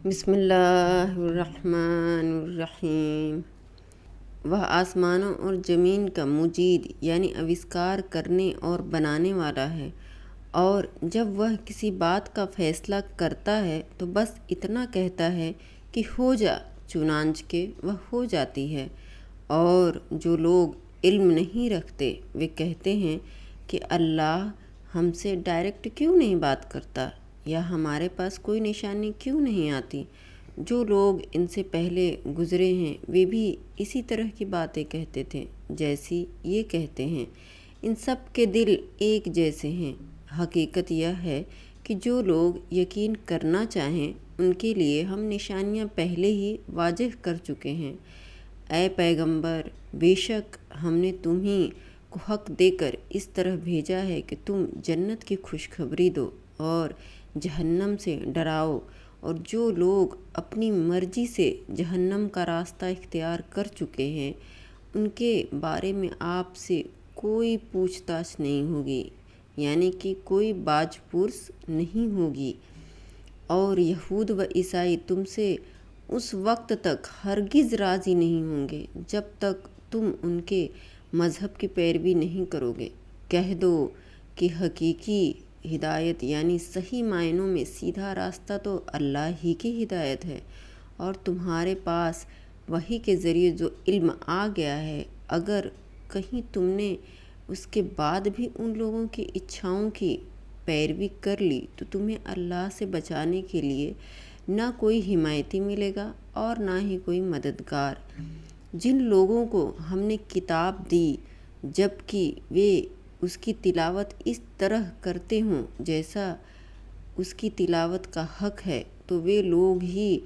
بسم اللہ الرحمن الرحیم۔ وہ آسمانوں اور زمین کا مجید یعنی آویزکار کرنے اور بنانے والا ہے، اور جب وہ کسی بات کا فیصلہ کرتا ہے تو بس اتنا کہتا ہے کہ ہو جا، چنانچہ کہ وہ ہو جاتی ہے۔ اور جو لوگ علم نہیں رکھتے وہ کہتے ہیں کہ اللہ ہم سے ڈائریکٹ کیوں نہیں بات کرتا، یا ہمارے پاس کوئی نشانی کیوں نہیں آتی۔ جو لوگ ان سے پہلے گزرے ہیں وہ بھی اسی طرح کی باتیں کہتے تھے جیسی یہ کہتے ہیں۔ ان سب کے دل ایک جیسے ہیں۔ حقیقت یہ ہے کہ جو لوگ یقین کرنا چاہیں ان کے لیے ہم نشانیاں پہلے ہی واضح کر چکے ہیں۔ اے پیغمبر، بے شک ہم نے تمہیں کو حق دے کر اس طرح بھیجا ہے کہ تم جنت کی خوشخبری دو اور جہنم سے ڈراؤ، اور جو لوگ اپنی مرضی سے جہنم کا راستہ اختیار کر چکے ہیں ان کے بارے میں آپ سے کوئی پوچھ تاچھ نہیں ہوگی، یعنی کہ کوئی باج پرس نہیں ہوگی۔ اور یہود و عیسائی تم سے اس وقت تک ہرگز راضی نہیں ہوں گے جب تک تم ان کے مذہب کی پیروی نہیں کرو گے۔ کہہ دو کہ حقیقی ہدایت یعنی صحیح معنوں میں سیدھا راستہ تو اللہ ہی کی ہدایت ہے، اور تمہارے پاس وحی کے ذریعے جو علم آ گیا ہے، اگر کہیں تم نے اس کے بعد بھی ان لوگوں کی اچھاؤں کی پیروی کر لی تو تمہیں اللہ سے بچانے کے لیے نہ کوئی حمایتی ملے گا اور نہ ہی کوئی مددگار۔ جن لوگوں کو ہم نے کتاب دی جبکہ وہ اس کی تلاوت اس طرح کرتے ہوں جیسا اس کی تلاوت کا حق ہے، تو وہ لوگ ہی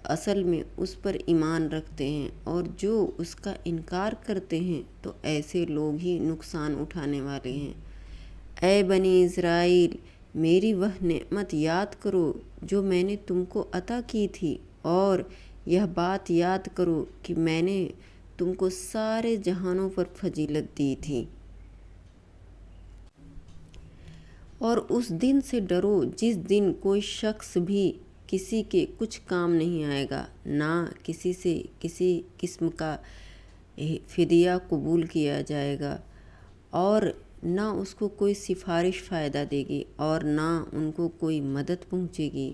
اصل میں اس پر ایمان رکھتے ہیں، اور جو اس کا انکار کرتے ہیں تو ایسے لوگ ہی نقصان اٹھانے والے ہیں۔ اے بنی اسرائیل، میری وہ نعمت یاد کرو جو میں نے تم کو عطا کی تھی، اور یہ بات یاد کرو کہ میں نے تم کو سارے جہانوں پر فضیلت دی تھی۔ اور اس دن سے ڈرو جس دن کوئی شخص بھی کسی کے کچھ کام نہیں آئے گا، نہ کسی سے کسی قسم کا فدیہ قبول کیا جائے گا، اور نہ اس کو کوئی سفارش فائدہ دے گی، اور نہ ان کو کوئی مدد پہنچے گی۔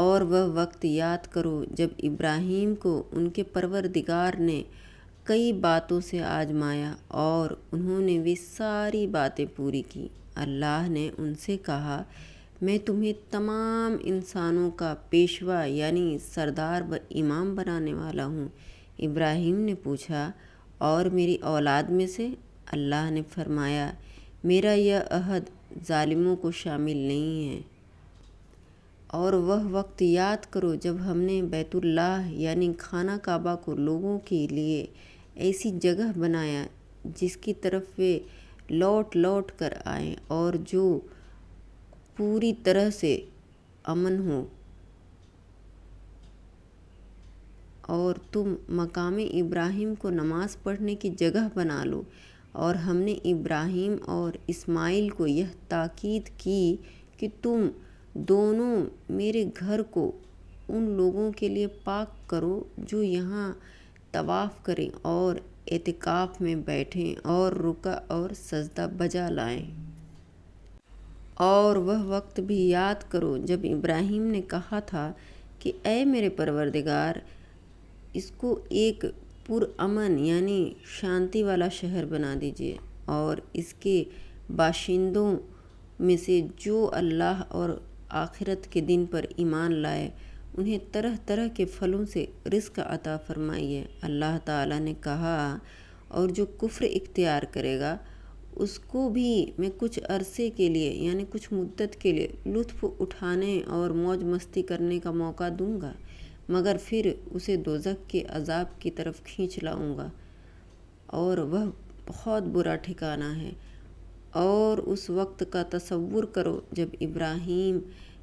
اور وہ وقت یاد کرو جب ابراہیم کو ان کے پروردگار نے کئی باتوں سے آزمایا اور انہوں نے وہ ساری باتیں پوری کی۔ اللہ نے ان سے کہا، میں تمہیں تمام انسانوں کا پیشوا یعنی سردار و امام بنانے والا ہوں۔ ابراہیم نے پوچھا، اور میری اولاد میں سے؟ اللہ نے فرمایا، میرا یہ عہد ظالموں کو شامل نہیں ہے۔ اور وہ وقت یاد کرو جب ہم نے بیت اللہ یعنی خانہ کعبہ کو لوگوں کے لیے ایسی جگہ بنایا جس کی طرف وہ لوٹ لوٹ کر آئیں اور جو پوری طرح سے امن ہو، اور تم مقام ابراہیم کو نماز پڑھنے کی جگہ بنا لو۔ اور ہم نے ابراہیم اور اسماعیل کو یہ تاکید کی کہ تم دونوں میرے گھر کو ان لوگوں کے لیے پاک کرو جو یہاں طواف کریں اور اعتکاف میں بیٹھیں اور رکوع اور سجدہ بجا لائیں۔ اور وہ وقت بھی یاد کرو جب ابراہیم نے کہا تھا کہ اے میرے پروردگار، اس کو ایک پرامن یعنی شانتی والا شہر بنا دیجیے، اور اس کے باشندوں میں سے جو اللہ اور آخرت کے دن پر ایمان لائے انہیں طرح طرح کے پھلوں سے رزق عطا فرمائیے۔ اللہ تعالیٰ نے کہا، اور جو کفر اختیار کرے گا اس کو بھی میں کچھ عرصے کے لیے یعنی کچھ مدت کے لیے لطف اٹھانے اور موج مستی کرنے کا موقع دوں گا، مگر پھر اسے دوزخ کے عذاب کی طرف کھینچ لاؤں گا، اور وہ بہت برا ٹھکانہ ہے۔ اور اس وقت کا تصور کرو جب ابراہیم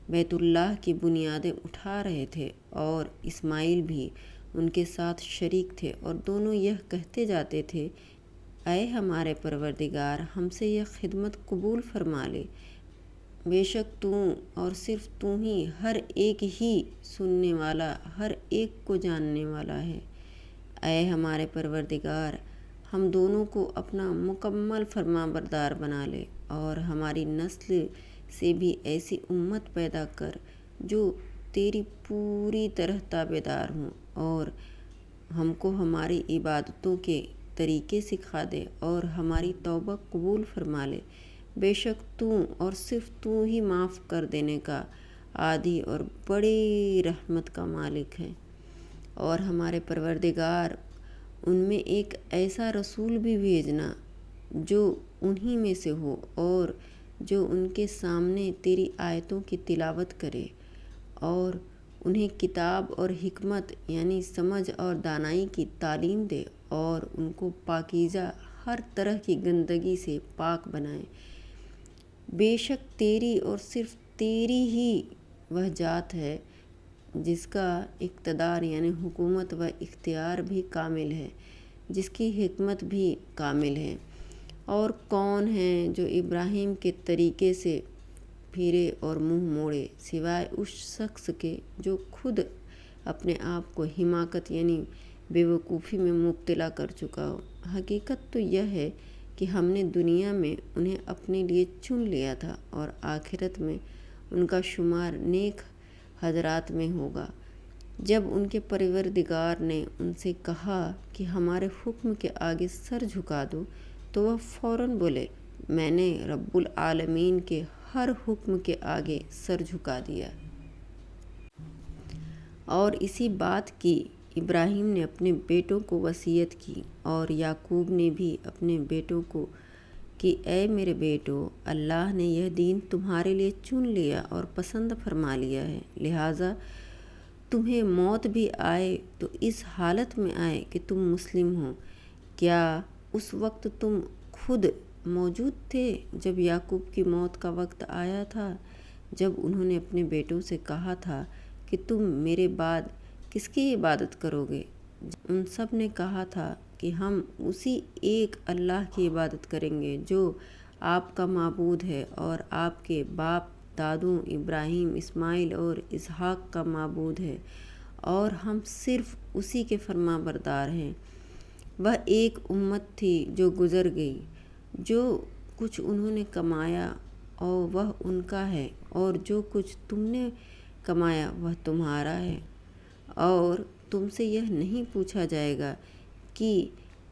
بیت اللہ کی بنیادیں اٹھا رہے تھے اور اسماعیل بھی ان کے ساتھ شریک تھے، اور دونوں یہ کہتے جاتے تھے، اے ہمارے پروردگار، ہم سے یہ خدمت قبول فرما لے، بے شک تو اور صرف تو ہی ہر ایک ہی سننے والا، ہر ایک کو جاننے والا ہے۔ اے ہمارے پروردگار، ہم دونوں کو اپنا مکمل فرما بردار بنا لے اور ہماری نسل سے بھی ایسی امت پیدا کر جو تیری پوری طرح تابع دار ہوں، اور ہم کو ہماری عبادتوں کے طریقے سکھا دے اور ہماری توبہ قبول فرما لے۔ بے شک تو اور صرف تو ہی معاف کر دینے کا عادی اور بڑی رحمت کا مالک ہے۔ اور ہمارے پروردگار، ان میں ایک ایسا رسول بھی بھیجنا جو انہی میں سے ہو اور جو ان کے سامنے تیری آیتوں کی تلاوت کرے اور انہیں کتاب اور حکمت یعنی سمجھ اور دانائی کی تعلیم دے اور ان کو پاکیزہ ہر طرح کی گندگی سے پاک بنائے۔ بے شک تیری اور صرف تیری ہی وہ ذات ہے جس کا اقتدار یعنی حکومت و اختیار بھی کامل ہے، جس کی حکمت بھی کامل ہے۔ اور کون ہے جو ابراہیم کے طریقے سے پھرے اور منہ موڑے سوائے اس شخص کے جو خود اپنے آپ کو حماقت یعنی بے وقوفی میں مبتلا کر چکا ہو۔ حقیقت تو یہ ہے کہ ہم نے دنیا میں انہیں اپنے لیے چن لیا تھا اور آخرت میں ان کا شمار نیک حضرات میں ہوگا۔ جب ان کے پروردگار نے ان سے کہا کہ ہمارے حکم کے آگے سر جھکا دو تو وہ فوراً بولے، میں نے رب العالمین کے ہر حکم کے آگے سر جھکا دیا۔ اور اسی بات کی ابراہیم نے اپنے بیٹوں کو وصیت کی اور یعقوب نے بھی اپنے بیٹوں کو کہ اے میرے بیٹو، اللہ نے یہ دین تمہارے لیے چن لیا اور پسند فرما لیا ہے، لہٰذا تمہیں موت بھی آئے تو اس حالت میں آئے کہ تم مسلم ہو۔ کیا اس وقت تم خود موجود تھے جب یعقوب کی موت کا وقت آیا تھا، جب انہوں نے اپنے بیٹوں سے کہا تھا کہ تم میرے بعد کس کی عبادت کرو گے؟ ان سب نے کہا تھا کہ ہم اسی ایک اللہ کی عبادت کریں گے جو آپ کا معبود ہے اور آپ کے باپ دادوں ابراہیم، اسماعیل اور اسحاق کا معبود ہے، اور ہم صرف اسی کے فرما بردار ہیں۔ وہ ایک امت تھی جو گزر گئی، جو کچھ انہوں نے کمایا اور وہ ان کا ہے، اور جو کچھ تم نے کمایا وہ تمہارا ہے، اور تم سے یہ نہیں پوچھا جائے گا کہ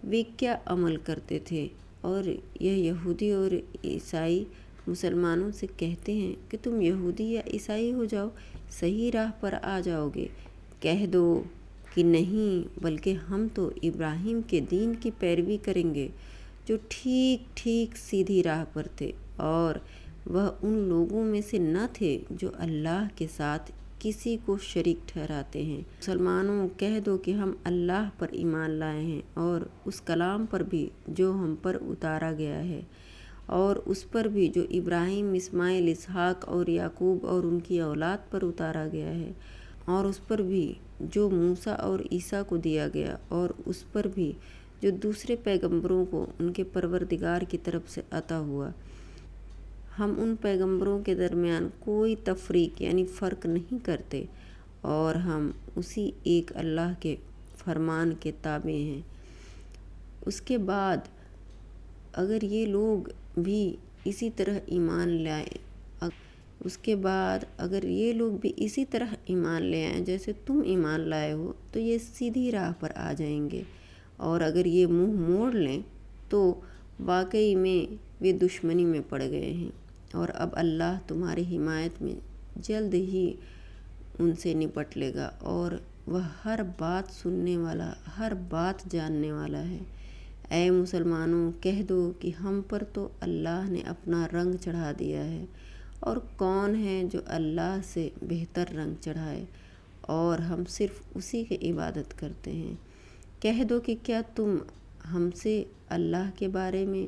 وہ کیا عمل کرتے تھے۔ اور یہ یہودی اور عیسائی مسلمانوں سے کہتے ہیں کہ تم یہودی یا عیسائی ہو جاؤ، صحیح راہ پر آ جاؤ گے۔ کہہ دو کہ نہیں، بلکہ ہم تو ابراہیم کے دین کی پیروی کریں گے جو ٹھیک ٹھیک سیدھی راہ پر تھے، اور وہ ان لوگوں میں سے نہ تھے جو اللہ کے ساتھ کسی کو شریک ٹھہراتے ہیں۔ مسلمانوں، کہہ دو کہ ہم اللہ پر ایمان لائے ہیں اور اس کلام پر بھی جو ہم پر اتارا گیا ہے، اور اس پر بھی جو ابراہیم، اسماعیل، اسحاق اور یعقوب اور ان کی اولاد پر اتارا گیا ہے، اور اس پر بھی جو موسیٰ اور عیسیٰ کو دیا گیا، اور اس پر بھی جو دوسرے پیغمبروں کو ان کے پروردگار کی طرف سے عطا ہوا۔ ہم ان پیغمبروں کے درمیان کوئی تفریق یعنی فرق نہیں کرتے، اور ہم اسی ایک اللہ کے فرمان کے تابع ہیں۔ اس کے بعد اگر یہ لوگ بھی اسی طرح ایمان لے آئیں جیسے تم ایمان لائے ہو تو یہ سیدھی راہ پر آ جائیں گے، اور اگر یہ منہ موڑ لیں تو واقعی میں وہ دشمنی میں پڑ گئے ہیں، اور اب اللہ تمہاری حمایت میں جلد ہی ان سے نپٹ لے گا، اور وہ ہر بات سننے والا، ہر بات جاننے والا ہے۔ اے مسلمانوں، کہہ دو کہ ہم پر تو اللہ نے اپنا رنگ چڑھا دیا ہے، اور کون ہے جو اللہ سے بہتر رنگ چڑھائے، اور ہم صرف اسی کی عبادت کرتے ہیں۔ کہہ دو کہ کیا تم ہم سے اللہ کے بارے میں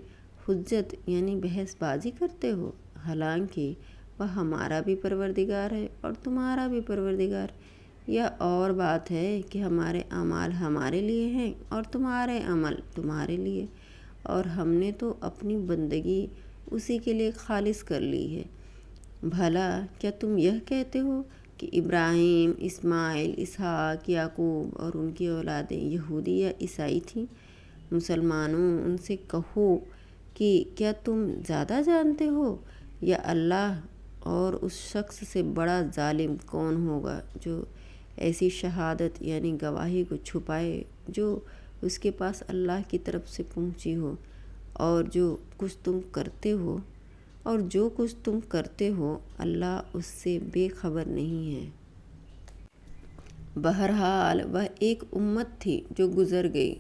حجت یعنی بحث بازی کرتے ہو، حالانکہ وہ ہمارا بھی پروردگار ہے اور تمہارا بھی پروردگار۔ یہ اور بات ہے کہ ہمارے اعمال ہمارے لیے ہیں اور تمہارے عمل تمہارے لیے، اور ہم نے تو اپنی بندگی اسی کے لیے خالص کر لی ہے۔ بھلا کیا تم یہ کہتے ہو کہ ابراہیم، اسماعیل، اسحاق، یعقوب اور ان کی اولادیں یہودی یا عیسائی تھیں؟ مسلمانوں، ان سے کہو کہ کیا تم زیادہ جانتے ہو یا اللہ؟ اور اس شخص سے بڑا ظالم کون ہوگا جو ایسی شہادت یعنی گواہی کو چھپائے جو اس کے پاس اللہ کی طرف سے پہنچی ہو، اور جو کچھ تم کرتے ہو اللہ اس سے بے خبر نہیں ہے۔ بہرحال وہ ایک امت تھی جو گزر گئی،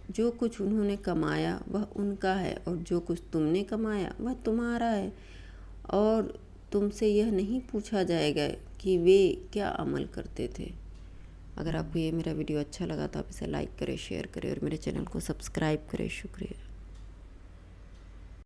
جو کچھ انہوں نے کمایا وہ ان کا ہے، اور جو کچھ تم نے کمایا وہ تمہارا ہے، اور تم سے یہ نہیں پوچھا جائے گا کہ وہ کیا عمل کرتے تھے۔ اگر آپ کو یہ میرا ویڈیو اچھا لگا تو آپ اسے لائک کریں، شیئر کریں اور میرے چینل کو سبسکرائب کریں۔ شکریہ۔